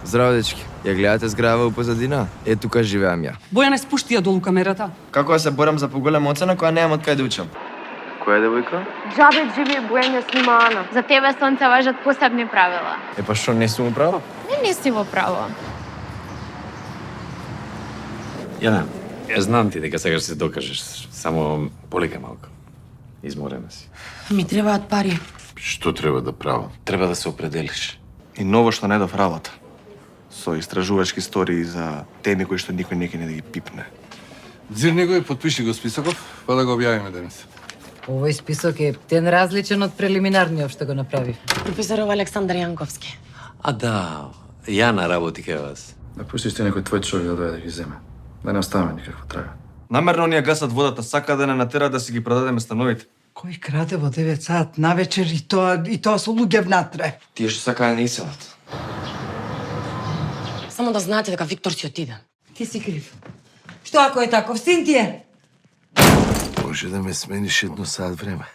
Здраво, дечки. Ја гледате зграва у позадина? Е, тука живеам ја. Бојане, спушти ја долу камерата. Како да се борам за поголема оцена која немам од кај да учам? Која девојка? Джабе живи Бојане снима Ана. За тебе, сонце, важат посебни правила. Е, па што, не сум право? Не си во право. Јана, ја знам ти дека сега ќе се докажеш, само полека малку. Изморена си. Ми требаат пари. Што треба да правам? Треба да се определиш. И ново што најдов работа. Со истражувачки истории за теми кои што никој не да ги пипне. Дзирни го и подпиши го списоков, па да го објавиме денес. Овој список е тен различен од прелиминарниот што го направи. Професоров Александар Јанковски. А да, Јана работи кај вас. Да пуштиш ти некој твој човек да дојде да ги земе. Да не оставаме никаква трага. Намерно ние гасат водата, сака да не натера да си ги продадеме становите. Кој краде во 9 саат навечер и тоа со луѓе внатре? Тие што сакаа не иселат. Само да знаете дека Виктор си отиде. Ти си крив. Што ако е таков, син ти е? Може да ме смениш едно саат време.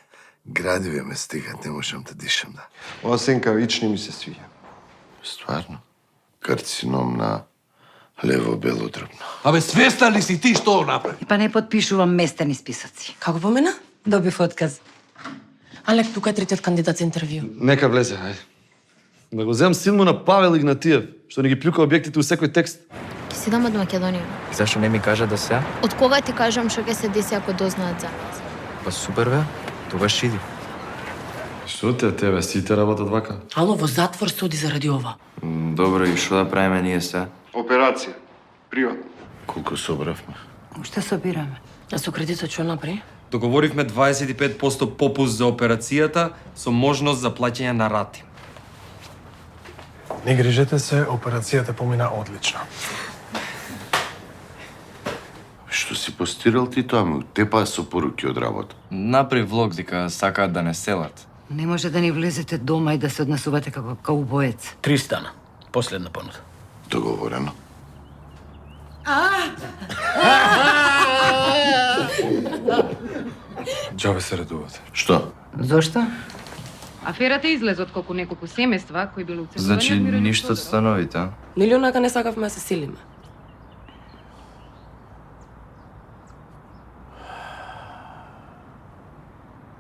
Градиве ме стигат, не можам да дишам, да. Ова сенка вични ми се свиѓа. Стварно? Карцином на лево-бело дрбно. Абе, свестан ли си ти што направи? Па не подпишувам местени списоци. Како помена? Добив отказ. Алек, тука е третиот кандидат за интервју. Нека влезе, ајде. Да го земам син му на Павел Игнатиев, што не ги плюка објектите у секој текст. Ќе си дам од Македонија. И зашто не ми кажа да се? Од кога ти кажам што ќе се деси ако дознаат за нас? Па супер бе, тогаш иди. Што те тебе, сите работат вака? Ало, во затвор суди заради ова. Добро, и што да правиме ние се? Операција. Приватно. Колку собравме? Што собираме? А со кредитот што направи? Договоривме 25% попуст за операцијата со можност за плаќање на рати. Не грижете се, операцијата помина одлично. Што си постирал ти тоа, му тепа со поруки од работа? Направи влог дека сакаат да не селат. Не може да ни влезете дома и да се однесувате како каубоец. 3 стана. Последна понуда. Договорено. Џабе се радувате. Што? Зошто? Аферата излезе од колку неколку семејства кои биле уценувани. Значи, ништо од становите, а? Нели онака не сакавме да се селиме?